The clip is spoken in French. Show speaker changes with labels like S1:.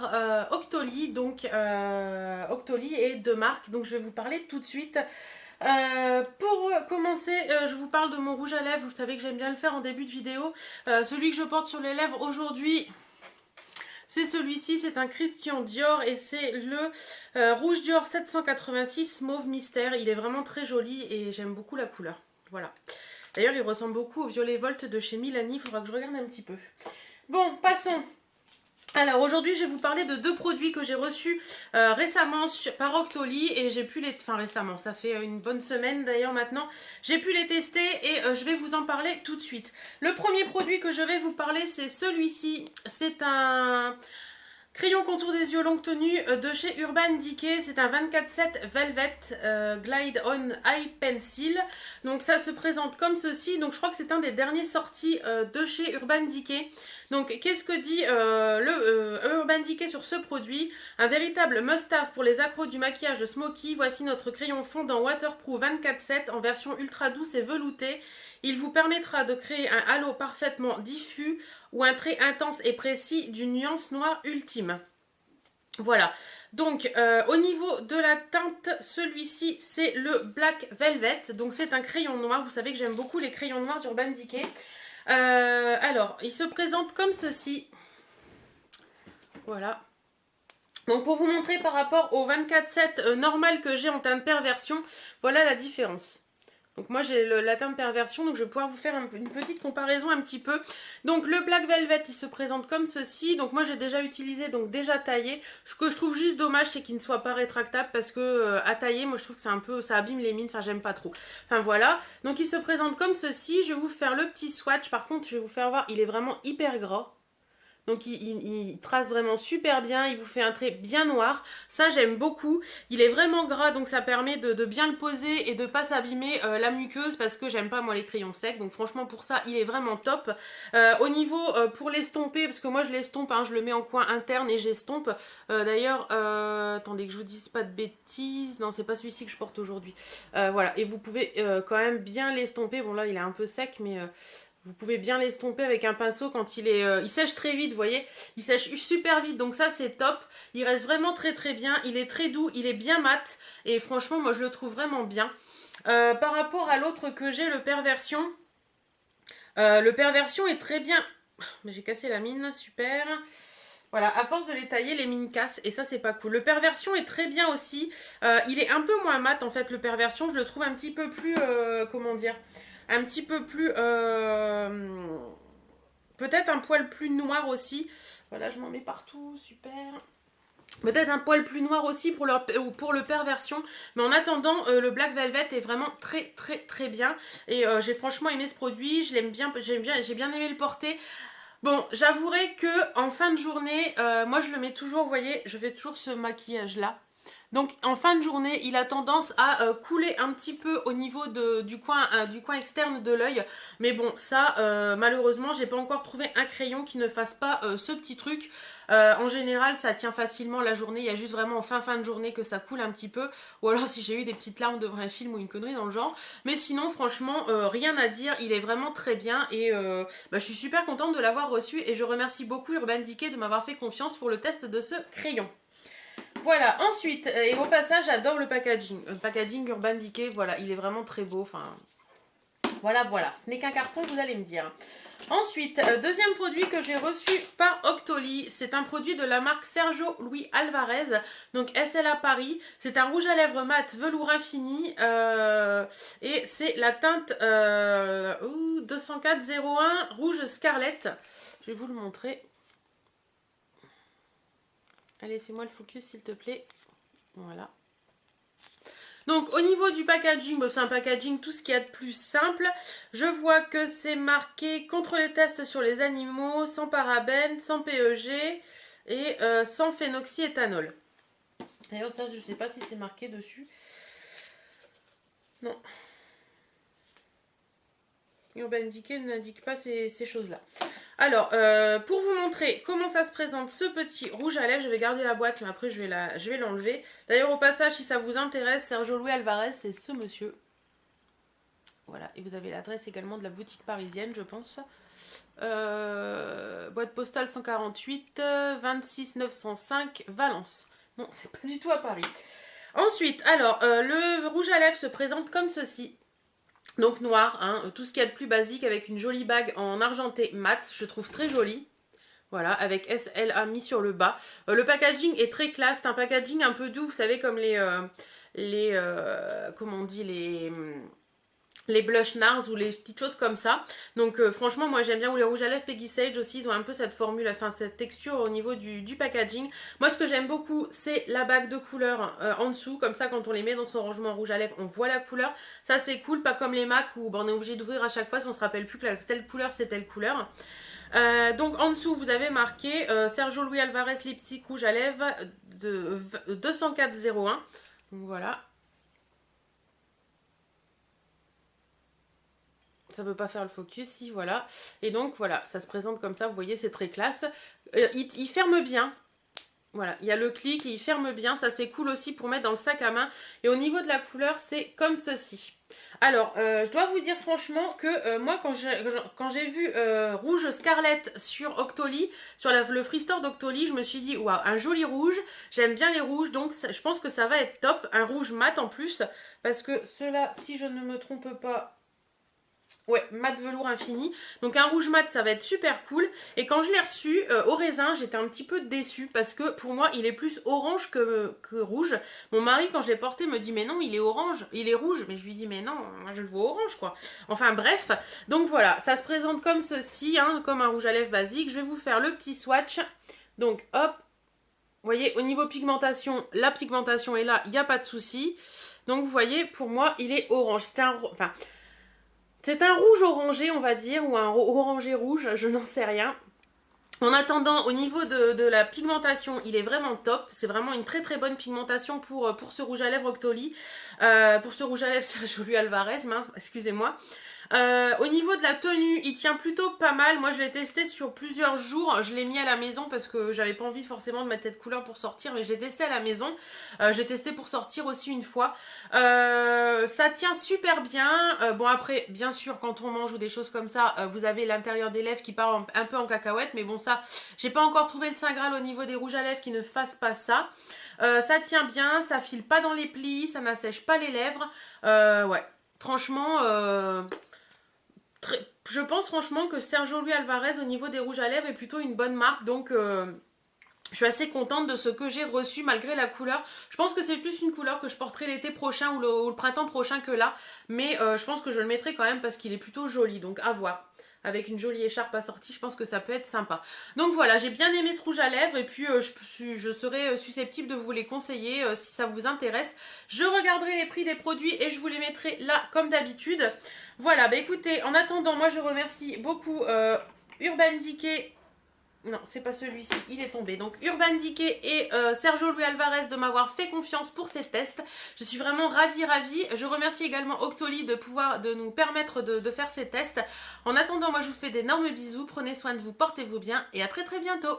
S1: par Octoly. Donc Octoly est de marque, donc je vais vous parler tout de suite. Pour commencer, je vous parle de mon rouge à lèvres. Vous savez que j'aime bien le faire en début de vidéo. Celui que je porte sur les lèvres aujourd'hui, c'est celui-ci, c'est un Christian Dior et c'est le rouge Dior 786 Mauve Mystère. Il est vraiment très joli et j'aime beaucoup la couleur. Voilà. D'ailleurs, il ressemble beaucoup au Violet Volt de chez Milani. Il faudra que je regarde un petit peu. Bon, passons. Alors aujourd'hui je vais vous parler de deux produits que j'ai reçus récemment par Octoly et j'ai pu les... Enfin récemment, ça fait une bonne semaine d'ailleurs maintenant. J'ai pu les tester et je vais vous en parler tout de suite. Le premier produit que je vais vous parler c'est celui-ci. C'est un crayon contour des yeux longue tenue de chez Urban Decay. C'est un 24-7 Velvet Glide On Eye Pencil. Donc ça se présente comme ceci. Donc je crois que c'est un des derniers sortis de chez Urban Decay. Donc qu'est-ce que dit Urban Decay sur ce produit? Un véritable must-have pour les accros du maquillage smoky. Voici notre crayon fondant waterproof 24-7 en version ultra douce et veloutée. Il vous permettra de créer un halo parfaitement diffus ou un trait intense et précis d'une nuance noire ultime. Voilà, donc au niveau de la teinte, celui-ci c'est le Black Velvet. Donc c'est un crayon noir, vous savez que j'aime beaucoup les crayons noirs d'Urban Decay. Alors, il se présente comme ceci. Voilà. Donc pour vous montrer par rapport au 24-7 normal que j'ai en teinte perversion, voilà la différence. Donc moi j'ai la teinte perversion, donc je vais pouvoir vous faire une petite comparaison un petit peu. Donc le Black Velvet il se présente comme ceci. Donc moi j'ai déjà utilisé, donc déjà taillé. Ce que je trouve juste dommage c'est qu'il ne soit pas rétractable parce que à tailler moi je trouve que c'est un peu, ça abîme les mines, enfin j'aime pas trop. Enfin voilà, donc il se présente comme ceci. Je vais vous faire le petit swatch, par contre je vais vous faire voir, il est vraiment hyper gras. Donc il trace vraiment super bien, il vous fait un trait bien noir, ça j'aime beaucoup. Il est vraiment gras donc ça permet de bien le poser et de pas s'abîmer la muqueuse parce que j'aime pas moi les crayons secs. Donc franchement pour ça il est vraiment top. Au niveau pour l'estomper, parce que moi je l'estompe, hein, je le mets en coin interne et j'estompe. D'ailleurs, attendez que je vous dise pas de bêtises, non c'est pas celui-ci que je porte aujourd'hui. Voilà, et vous pouvez quand même bien l'estomper, bon là il est un peu sec mais... vous pouvez bien l'estomper avec un pinceau quand il est... il sèche très vite, vous voyez. Il sèche super vite, donc ça c'est top. Il reste vraiment très très bien. Il est très doux, il est bien mat. Et franchement, moi je le trouve vraiment bien. Par rapport à l'autre que j'ai, le Perversion. Le Perversion est très bien... Mais j'ai cassé la mine, super. Voilà, à force de les tailler, les mines cassent et ça c'est pas cool. Le Perversion est très bien aussi. Il est un peu moins mat en fait, le Perversion. Je le trouve un petit peu plus... comment dire, un petit peu plus... peut-être un poil plus noir aussi. Voilà, je m'en mets partout, super. Peut-être un poil plus noir aussi pour le Perversion. Mais en attendant, le Black Velvet est vraiment très très très bien. Et j'ai franchement aimé ce produit. Je l'aime bien, j'ai bien aimé le porter. Bon, j'avouerai que en fin de journée, moi je le mets toujours, vous voyez, je fais toujours ce maquillage là. Donc en fin de journée, il a tendance à couler un petit peu au niveau du coin externe de l'œil. Mais bon, ça, malheureusement, j'ai pas encore trouvé un crayon qui ne fasse pas ce petit truc. En général, ça tient facilement la journée. Il y a juste vraiment en fin de journée que ça coule un petit peu. Ou alors si j'ai eu des petites larmes devant un film ou une connerie dans le genre. Mais sinon, franchement, rien à dire. Il est vraiment très bien. Et je suis super contente de l'avoir reçu. Et je remercie beaucoup Urban Decay de m'avoir fait confiance pour le test de ce crayon. Voilà, ensuite, et au passage, j'adore le packaging. Le packaging Urban Decay, voilà, il est vraiment très beau. Enfin, voilà. Ce n'est qu'un carton, vous allez me dire. Ensuite, deuxième produit que j'ai reçu par Octoly, c'est un produit de la marque Sergio Louis Alvarez, donc SLA Paris. C'est un rouge à lèvres mat velours infini et c'est la teinte 204-01 rouge scarlett. Je vais vous le montrer. Allez, fais-moi le focus s'il te plaît. Voilà. Donc au niveau du packaging, c'est un packaging tout ce qu'il y a de plus simple. Je vois que c'est marqué contre les tests sur les animaux, sans parabènes, sans PEG et sans phénoxyéthanol. D'ailleurs ça je ne sais pas si c'est marqué dessus. Non. Urban Decay n'indique pas ces choses-là. Alors, pour vous montrer comment ça se présente, ce petit rouge à lèvres, je vais garder la boîte, mais après je vais l'enlever. D'ailleurs, au passage, si ça vous intéresse, Sergio Louis Alvarez, c'est ce monsieur. Voilà, et vous avez l'adresse également de la boutique parisienne, je pense. Boîte postale 148, 26 905, Valence. Non, c'est pas du tout à Paris. Ensuite, alors, le rouge à lèvres se présente comme ceci. Donc noir, hein, tout ce qu'il y a de plus basique avec une jolie bague en argenté mat, je trouve très jolie. Voilà, avec SLA mis sur le bas. Le packaging est très classe, c'est un packaging un peu doux, vous savez, comme comment on dit, les blush NARS ou les petites choses comme ça. Donc franchement, moi j'aime bien, ou les rouges à lèvres Peggy Sage aussi, ils ont un peu cette formule, enfin cette texture au niveau du packaging. Moi ce que j'aime beaucoup, c'est la bague de couleur en dessous, comme ça quand on les met dans son rangement rouge à lèvres, on voit la couleur. Ça c'est cool, pas comme les MAC où on est obligé d'ouvrir à chaque fois si on se rappelle plus que telle couleur c'est telle couleur. Donc en dessous vous avez marqué Sergio Louis Alvarez lipstick rouge à lèvres de 204,01. Donc voilà. Ça ne peut pas faire le focus, si, voilà. Et donc, voilà, ça se présente comme ça, vous voyez, c'est très classe. Il ferme bien. Voilà, il y a le clic et il ferme bien. Ça, c'est cool aussi pour mettre dans le sac à main. Et au niveau de la couleur, c'est comme ceci. Alors, je dois vous dire franchement que moi, quand j'ai vu rouge Scarlett sur Octoly, sur le Free Store d'Octoly, je me suis dit, waouh, un joli rouge. J'aime bien les rouges, donc je pense que ça va être top. Un rouge mat en plus, parce que ceux-là, si je ne me trompe pas... Ouais, mat velours infini. Donc un rouge mat, ça va être super cool. Et quand je l'ai reçu au raisin, j'étais un petit peu déçue parce que pour moi, il est plus orange que rouge. Mon mari, quand je l'ai porté, me dit mais non, il est orange, il est rouge. Mais je lui dis mais non, moi je le vois orange quoi. Enfin bref, donc voilà, ça se présente comme ceci, hein, comme un rouge à lèvres basique. Je vais vous faire le petit swatch. Donc hop, vous voyez, au niveau pigmentation, la pigmentation est là, il n'y a pas de souci. Donc vous voyez, pour moi, il est orange. C'est un rouge orangé, on va dire, ou un orangé rouge, je n'en sais rien. En attendant, au niveau de la pigmentation, il est vraiment top. C'est vraiment une très très bonne pigmentation pour ce rouge à lèvres Octoly. Pour ce rouge à lèvres Sergio Louis Alvarez, excusez-moi. Au niveau de la tenue, il tient plutôt pas mal. Moi, je l'ai testé sur plusieurs jours. Je l'ai mis à la maison parce que j'avais pas envie forcément de mettre cette couleur pour sortir, mais je l'ai testé à la maison. J'ai testé pour sortir aussi une fois. Ça tient super bien. Bon, après, bien sûr, quand on mange ou des choses comme ça, vous avez l'intérieur des lèvres qui part un peu en cacahuète. Mais bon, ça, j'ai pas encore trouvé le Saint Graal au niveau des rouges à lèvres qui ne fasse pas ça. Ça tient bien, ça file pas dans les plis, ça n'assèche pas les lèvres. Ouais, franchement... je pense franchement que Sergio Louis Alvarez au niveau des rouges à lèvres est plutôt une bonne marque, donc je suis assez contente de ce que j'ai reçu malgré la couleur. Je pense que c'est plus une couleur que je porterai l'été prochain ou le printemps prochain que là, mais je pense que je le mettrai quand même parce qu'il est plutôt joli, donc à voir. Avec une jolie écharpe assortie, je pense que ça peut être sympa. Donc voilà, j'ai bien aimé ce rouge à lèvres et puis je serai susceptible de vous les conseiller si ça vous intéresse. Je regarderai les prix des produits et je vous les mettrai là comme d'habitude. Voilà, bah écoutez, en attendant, moi je remercie beaucoup Urban Decay. Non, c'est pas celui-ci, il est tombé. Donc Urban Decay et Sergio Louis Alvarez de m'avoir fait confiance pour ces tests. Je suis vraiment ravie. Je remercie également Octoly de nous permettre de faire ces tests. En attendant, moi je vous fais d'énormes bisous. Prenez soin de vous, portez-vous bien et à très très bientôt.